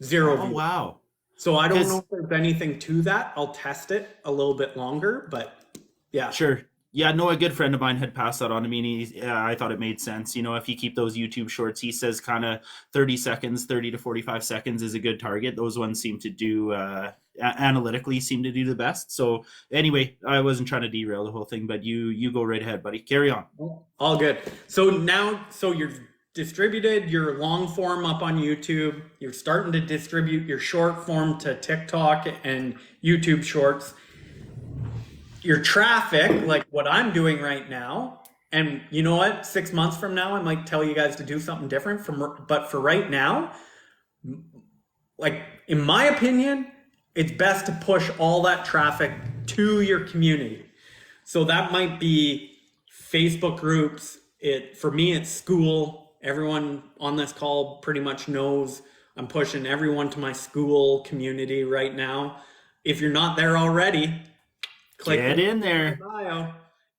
0 views. Wow. So I don't know if there's anything to that. I'll test it a little bit longer, but yeah. Sure. Yeah, no, a good friend of mine had passed that on to me, and I thought it made sense. If you keep those YouTube Shorts, he says kind of 30 to 45 seconds is a good target. Those ones seem to do, analytically seem to do the best. So anyway, I wasn't trying to derail the whole thing, but you go right ahead, buddy. Carry on. All good. So you're distributed your long form up on YouTube. You're starting to distribute your short form to TikTok and YouTube Shorts. Your traffic, like what I'm doing right now, and you know what? 6 months from now, I might tell you guys to do something different. But for right now, like in my opinion, it's best to push all that traffic to your community. So that might be Facebook groups. For me, it's school. Everyone on this call pretty much knows I'm pushing everyone to my school community right now. If you're not there already, get in there. Bio.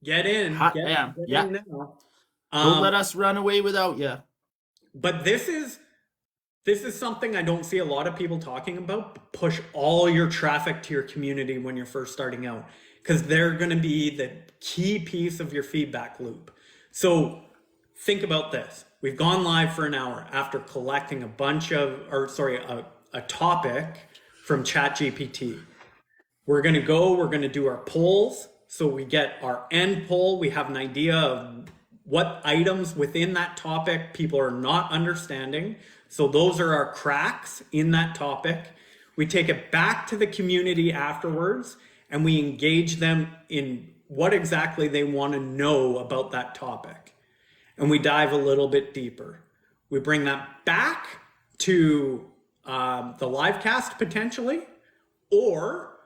Get in. Get in now. Don't let us run away without you. But this is something I don't see a lot of people talking about. Push all your traffic to your community when you're first starting out, because they're going to be the key piece of your feedback loop. So think about this. We've gone live for an hour after collecting a topic from ChatGPT. We're going to do our polls. So we get our end poll. We have an idea of what items within that topic people are not understanding. So those are our cracks in that topic. We take it back to the community afterwards, and we engage them in what exactly they want to know about that topic. And we dive a little bit deeper. We bring that back to the live cast potentially, or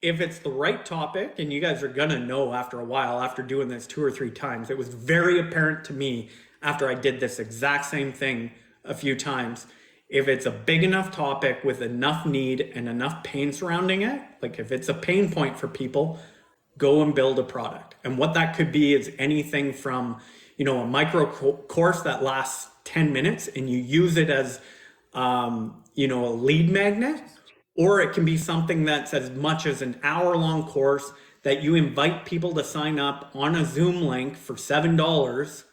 if it's the right topic, and you guys are gonna know after a while, after doing this 2 or 3 times, it was very apparent to me after I did this exact same thing a few times. If it's a big enough topic with enough need and enough pain surrounding it, like if it's a pain point for people, go and build a product. And what that could be is anything from, a micro course that lasts 10 minutes and you use it as, a lead magnet, or it can be something that's as much as an hour-long course that you invite people to sign up on a Zoom link for $7,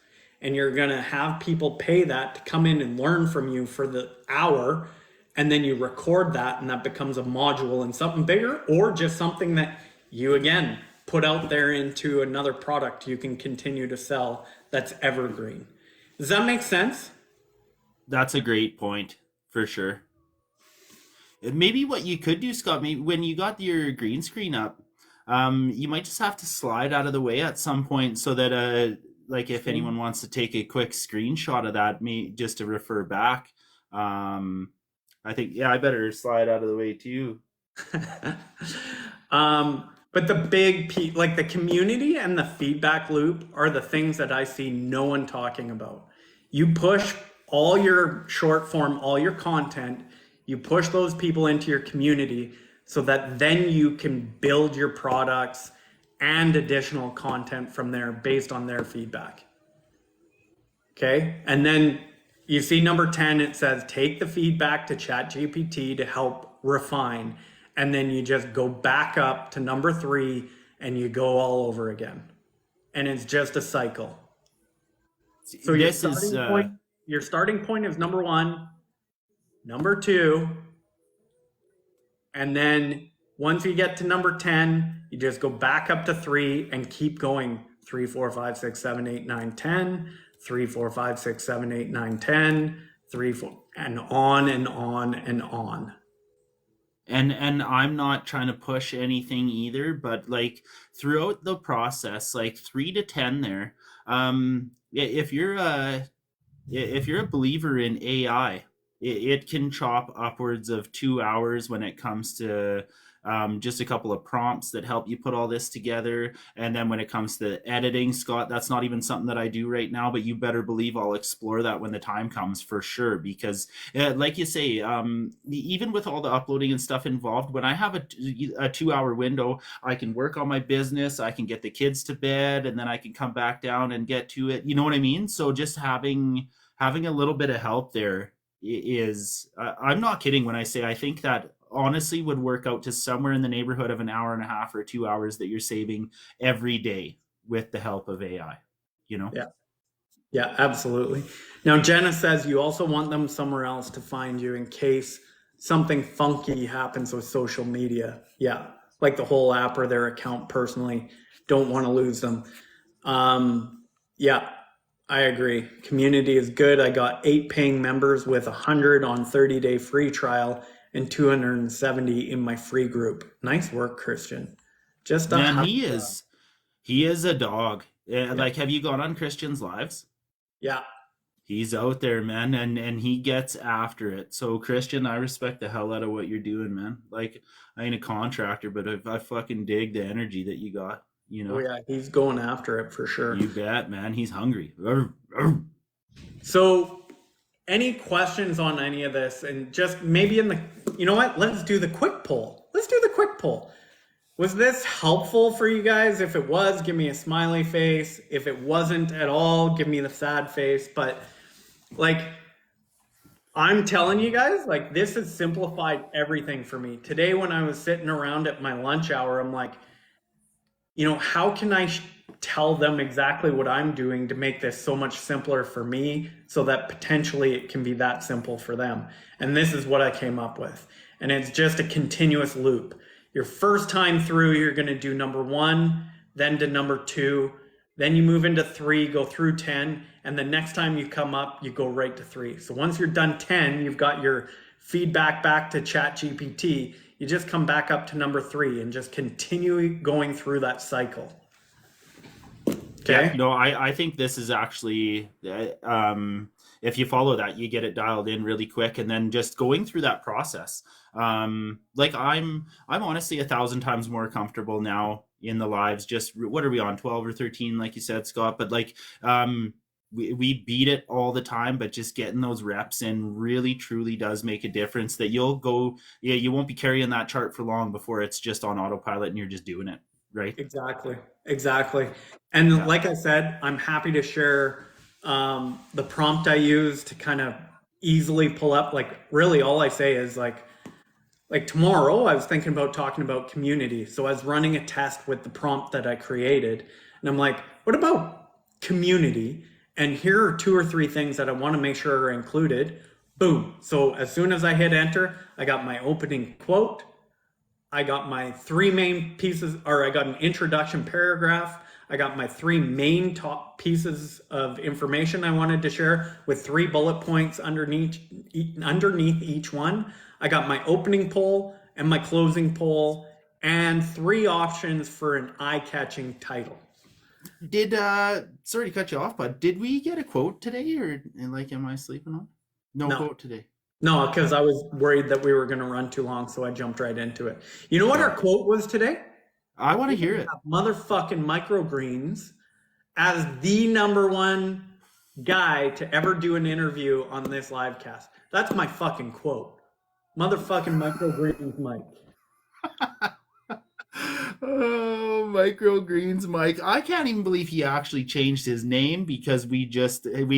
and you're gonna have people pay that to come in and learn from you for the hour, and then you record that and that becomes a module and something bigger, or just something that you, again, put out there into another product you can continue to sell that's evergreen. Does that make sense? That's a great point, for sure. Maybe what you could do, Scott, maybe when you got your green screen up, you might just have to slide out of the way at some point so that, like, if anyone wants to take a quick screenshot of that, just to refer back. I think, I better slide out of the way too. But the big like the community and the feedback loop are the things that I see no one talking about. You push all your short form, all your content, you push those people into your community so that then you can build your products and additional content from there based on their feedback. Okay. And then you see number 10, it says, take the feedback to ChatGPT to help refine. And then you just go back up to number 3 and you go all over again. And it's just a cycle. So your starting point is number 1, number 2, and then once you get to number 10, you just go back up to 3 and keep going. 3, 4, 5, 6, 7, 8, 9, 10, 3, 4, 5, 6, 7, 8, 9, 10, 3, 4, and on and on and on. And I'm not trying to push anything either, but like throughout the process, like 3 to 10 there, if you're a believer in AI, it can chop upwards of 2 hours when it comes to just a couple of prompts that help you put all this together. And then when it comes to editing, Scott, that's not even something that I do right now, but you better believe I'll explore that when the time comes for sure. Because like you say, even with all the uploading and stuff involved, when I have a 2-hour window, I can work on my business, I can get the kids to bed, and then I can come back down and get to it. You know what I mean? So just having a little bit of help there is, I'm not kidding when I say I think that honestly would work out to somewhere in the neighborhood of an hour and a half or 2 hours that you're saving every day with the help of AI, Yeah, absolutely. Now, Jenna says you also want them somewhere else to find you in case something funky happens with social media. Yeah, like the whole app or their account personally. Don't want to lose them. Yeah, I agree. Community is good. I got 8 paying members with 100 on 30-day free trial and 270 in my free group. Nice work, Christian. Man, he is a dog. Like, have you gone on Christian's lives? Yeah. He's out there, man, and he gets after it. So Christian, I respect the hell out of what you're doing, man. Like, I ain't a contractor, but I fucking dig the energy that you got, Oh yeah, he's going after it for sure. You bet, man. He's hungry. So any questions on any of this? And just maybe you know what? Let's do the quick poll. Was this helpful for you guys? If it was, give me a smiley face. If it wasn't at all, give me the sad face. But like, I'm telling you guys, like, this has simplified everything for me. Today, when I was sitting around at my lunch hour, I'm like, how can I tell them exactly what I'm doing to make this so much simpler for me so that potentially it can be that simple for them? And this is what I came up with. And it's just a continuous loop. Your first time through, you're going to do number 1, then to number 2, then you move into 3, go through 10. And the next time you come up, you go right to 3. So once you're done 10, you've got your feedback back to ChatGPT. you just come back up to number 3 and just continue going through that cycle. Okay. Yeah, no, I think this is actually, if you follow that, you get it dialed in really quick, and then just going through that process. Like I'm honestly 1,000 times more comfortable now in the lives. Just what are we on, 12 or 13, like you said, Scott? But like, we beat it all the time, but just getting those reps in really truly does make a difference. That you won't be carrying that chart for long before it's just on autopilot and you're just doing it. Right. Exactly. And like I said, I'm happy to share the prompt I use to kind of easily pull up. Like really all I say is like tomorrow I was thinking about talking about community. So I was running a test with the prompt that I created, and I'm like, what about community? And here are 2 or 3 things that I want to make sure are included. Boom. So as soon as I hit enter, I got my opening quote. I got my 3 main pieces, or I got an introduction paragraph. I got my 3 main top pieces of information I wanted to share with 3 bullet points underneath each one. I got my opening poll and my closing poll and 3 options for an eye-catching title. Sorry to cut you off, but did we get a quote today, or like, am I sleeping on? No quote today. No, because I was worried that we were going to run too long, so I jumped right into it. You know what our quote was today? I want to hear it. Motherfucking microgreens as the #1 guy to ever do an interview on this live cast. That's my fucking quote. Motherfucking microgreens Mike. Oh, microgreens Mike. I can't even believe he actually changed his name, because we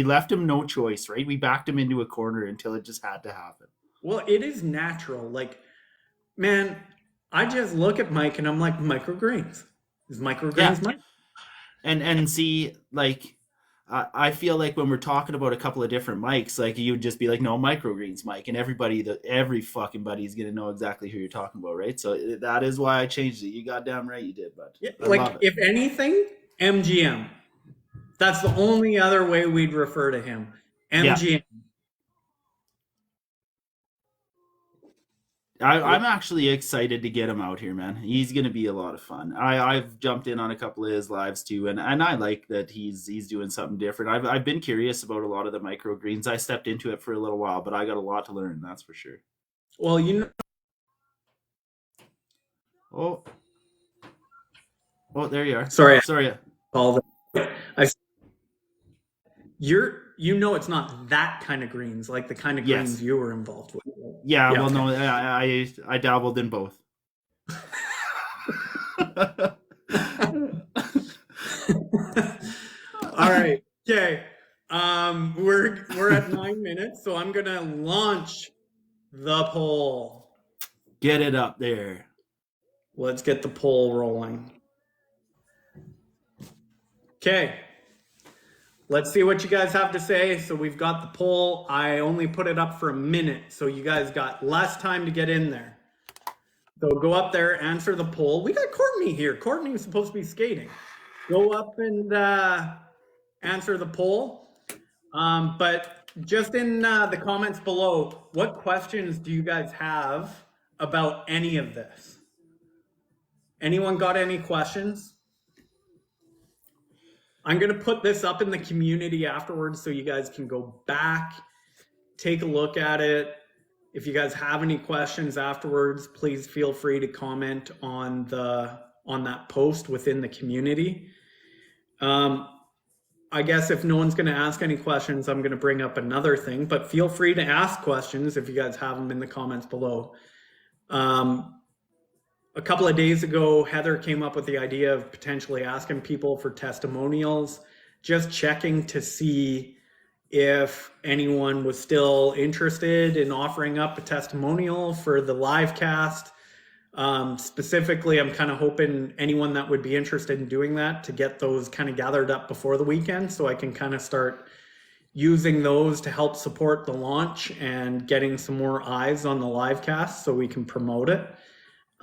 left him no choice, right? We backed him into a corner until it just had to happen. Well, it is natural. Like, man, I just look at Mike and I'm like, microgreens. Is microgreens Mike? And see, like, I feel like when we're talking about a couple of different mics, like you would just be like, no, microgreens Mike, and every fucking buddy is gonna know exactly who you're talking about, right? So that is why I changed it. You goddamn right you did, bud. Yeah, like, if anything, MGM. That's the only other way we'd refer to him. MGM. Yeah. I'm actually excited to get him out here, man. He's going to be a lot of fun. I've jumped in on a couple of his lives too, and I like that he's doing something different. I've been curious about a lot of the microgreens. I stepped into it for a little while, but I got a lot to learn, that's for sure. Well, you Oh, know. there you are. Sorry. All it's not that kind of greens, like the kind of greens you were involved with. Yeah, well, no, I dabbled in both. All right. Okay. We're at 9 minutes, so I'm gonna launch the poll. Get it up there. Let's get the poll rolling. Okay. Let's see what you guys have to say. So we've got the poll. I only put it up for a minute, so you guys got less time to get in there. So go up there, answer the poll. We got Courtney here. Courtney was supposed to be skating. Go up and answer the poll. But just in the comments below, what questions do you guys have about any of this? Anyone got any questions? I'm going to put this up in the community afterwards so you guys can go back, take a look at it. If you guys have any questions afterwards, please feel free to comment on that post within the community. I guess if no one's going to ask any questions, I'm going to bring up another thing, but feel free to ask questions if you guys have them in the comments below. A couple of days ago, Heather came up with the idea of potentially asking people for testimonials, just checking to see if anyone was still interested in offering up a testimonial for the live cast. Specifically, I'm kind of hoping anyone that would be interested in doing that to get those kind of gathered up before the weekend, so I can kind of start using those to help support the launch and getting some more eyes on the live cast so we can promote it.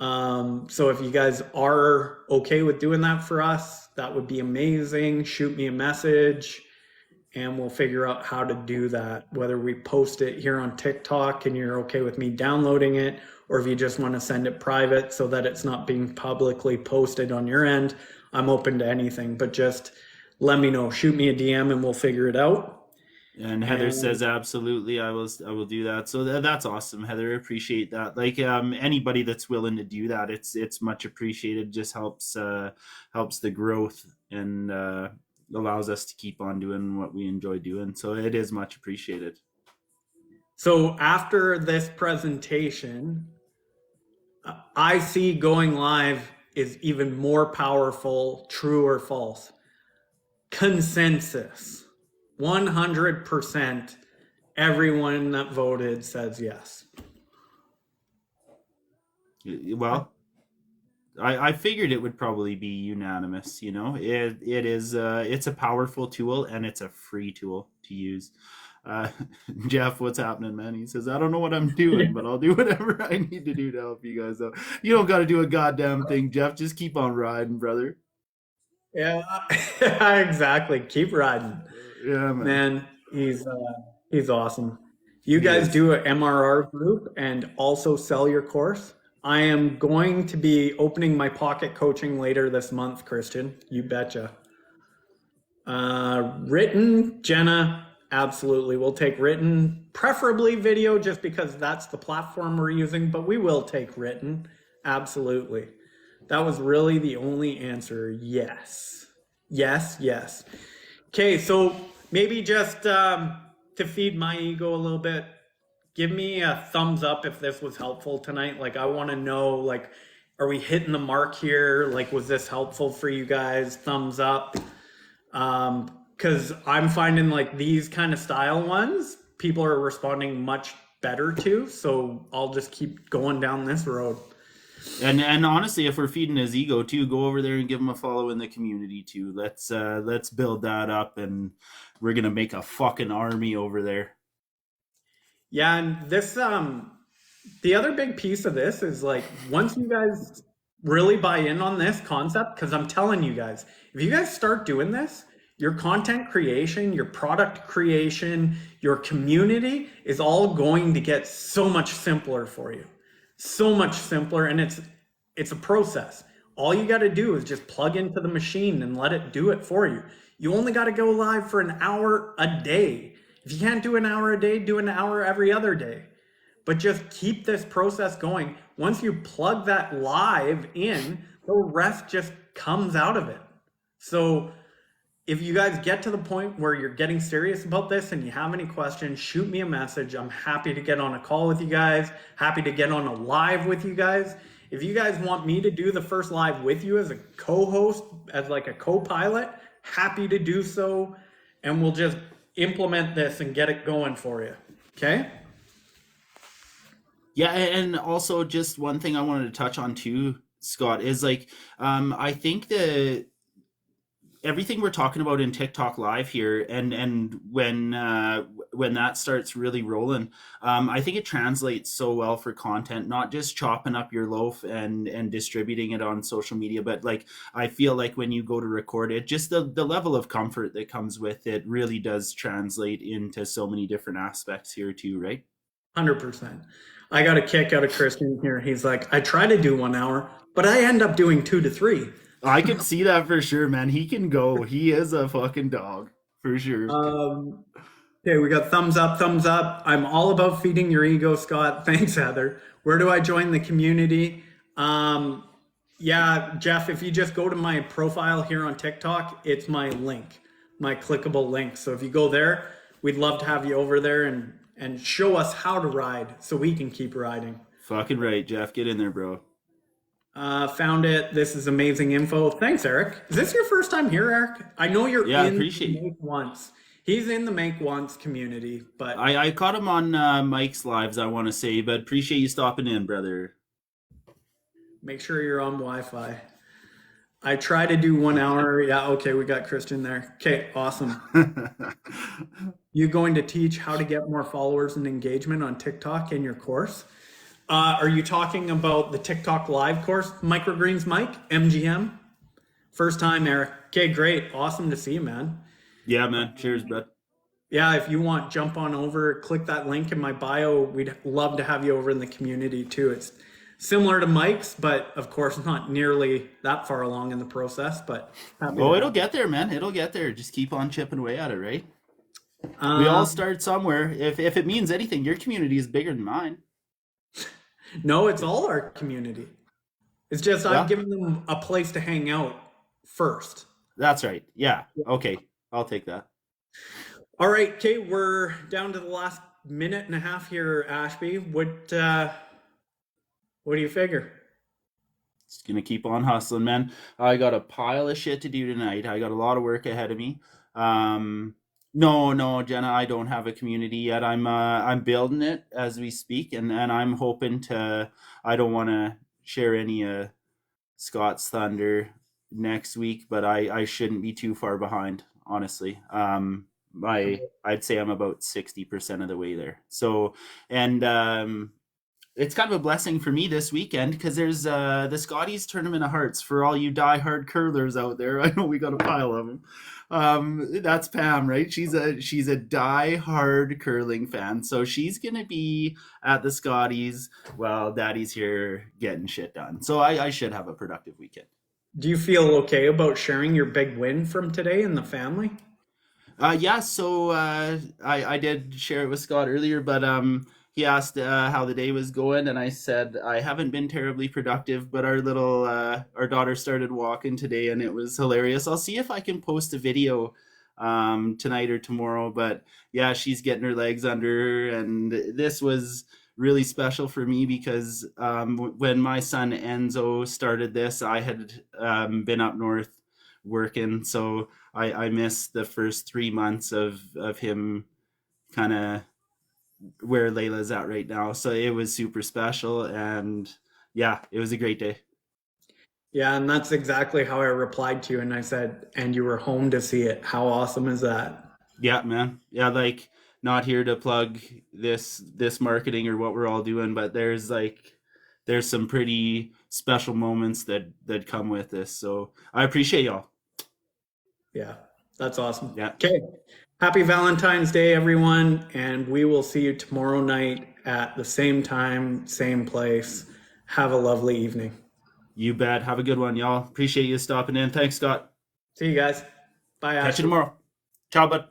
So if you guys are okay with doing that for us, that would be amazing. Shoot me a message and we'll figure out how to do that, whether we post it here on TikTok and you're okay with me downloading it, or if you just want to send it private so that it's not being publicly posted on your end, I'm open to anything. But just let me know. Shoot me a DM and we'll figure it out. And Heather says, absolutely, I will do that. So that's awesome, Heather. Appreciate that. Like anybody that's willing to do that, it's much appreciated. Just helps the growth and allows us to keep on doing what we enjoy doing. So it is much appreciated. So after this presentation, I see going live is even more powerful, true or false. Consensus. 100% everyone that voted says yes. Well, I figured it would probably be unanimous. You know, it is it's a powerful tool and it's a free tool to use. Jeff, what's happening, man? He says, I don't know what I'm doing, but I'll do whatever I need to do to help you guys out. You don't got to do a goddamn thing, Jeff. Just keep on riding, brother. Yeah, exactly. Keep riding. Yeah, man. He's awesome. You guys do an MRR group and also sell your course. I am going to be opening my pocket coaching later this month, Christian. You betcha. Written, Jenna, absolutely. We'll take written, preferably video, just because that's the platform we're using, but we will take written. Absolutely. That was really the only answer. Yes. Yes, yes. Okay, so maybe just to feed my ego a little bit, give me a thumbs up if this was helpful tonight. Like, I want to know, like, are we hitting the mark here? Like, was this helpful for you guys? Thumbs up. Because I'm finding like these kind of style ones, people are responding much better to. So I'll just keep going down this road. And honestly, if we're feeding his ego too, go over there and give him a follow in the community too. Let's build that up, and we're gonna make a fucking army over there. Yeah, and this the other big piece of this is like once you guys really buy in on this concept, because I'm telling you guys, if you guys start doing this, your content creation, your product creation, your community is all going to get so much simpler for you. So much simpler, and it's a process. All you got to do is just plug into the machine and let it do it for you. You only got to go live for an hour a day. If you can't do an hour a day, do an hour every other day. But just keep this process going. Once you plug that live in, the rest just comes out of it. So if you guys get to the point where you're getting serious about this and you have any questions, shoot me a message. I'm happy to get on a call with you guys, happy to get on a live with you guys. If you guys want me to do the first live with you as a co-host, as like a co-pilot, happy to do so. And we'll just implement this and get it going for you. Okay? Yeah, and also just one thing I wanted to touch on too, Scott, is like, I think that everything we're talking about in TikTok Live here, and when that starts really rolling, I think it translates so well for content, not just chopping up your loaf and distributing it on social media, but like I feel like when you go to record it, just the level of comfort that comes with it really does translate into so many different aspects here too, right? 100%. I got a kick out of Christian here. He's like, I try to do 1 hour, but I end up doing 2 to 3. I can see that for sure, man. He can go. He is a fucking dog, for sure. Okay, we got thumbs up, thumbs up. I'm all about feeding your ego, Scott. Thanks, Heather. Where do I join the community? Yeah, Jeff, if you just go to my profile here on TikTok, it's my link, my clickable link. So if you go there, we'd love to have you over there and show us how to ride so we can keep riding. Fucking right, Jeff. Get in there, bro. Found it. This is amazing info. Thanks, Eric. Is this your first time here, Eric? I know you're in the Make Once. He's in the Make Once community, but I caught him on Mike's lives, I want to say, but appreciate you stopping in, brother. Make sure you're on Wi-Fi. I try to do 1 hour. Yeah, okay, we got Christian there. Okay, awesome. You going to teach how to get more followers and engagement on TikTok in your course? Are you talking about the TikTok live course, Microgreens Mike, MGM? First time, Eric. Okay, great. Awesome to see you, man. Yeah, man. Cheers, bud. Yeah, if you want, jump on over, click that link in my bio. We'd love to have you over in the community too. It's similar to Mike's, but of course not nearly that far along in the process, but happy to Oh, it'll have get there, man. It'll get there. Just keep on chipping away at it, right? you. We all start somewhere. If it means anything, your community is bigger than mine. No, it's all our community. It's just I've Yeah, given them a place to hang out first. that's right. Yeah. Okay. I'll take that. All right, okay, we're down to the last minute and a half here, Ashby. What do you figure? Just gonna keep on hustling, man. I got a pile of shit to do tonight. I got a lot of work ahead of me. No, Jenna, I don't have a community yet. I'm building it as we speak, and I'm hoping to. I don't want to share any Scott's thunder next week, but I shouldn't be too far behind, honestly. I'd say I'm about 60% of the way there. So, and it's kind of a blessing for me this weekend because there's the Scotties Tournament of Hearts for all you die-hard curlers out there. I know we got a pile of them. That's Pam, right? She's a die-hard curling fan, so she's gonna be at the Scotties while Daddy's here getting shit done. So I should have a productive weekend. Do you feel okay about sharing your big win from today in the family? Yeah, so I did share it with Scott earlier, but he asked how the day was going, and I said I haven't been terribly productive, but our daughter started walking today, and it was hilarious. I'll see if I can post a video tonight or tomorrow, but yeah, she's getting her legs under her, and this was really special for me because when my son Enzo started this, I had been up north working, so I missed the first 3 months of him kind of where Layla's at right now. So it was super special, and yeah, it was a great day. Yeah, and that's exactly how I replied to you. And I said, and you were home to see it. How awesome is that? Yeah, man. Yeah, like not here to plug this marketing or what we're all doing, but there's some pretty special moments that come with this. So I appreciate y'all. Yeah, that's awesome. Yeah. Okay. Happy Valentine's Day, everyone. And we will see you tomorrow night at the same time, same place. Have a lovely evening. You bet. Have a good one, y'all. Appreciate you stopping in. Thanks, Scott. See you guys. Bye, Catch you Ashley. tomorrow. Ciao, bud.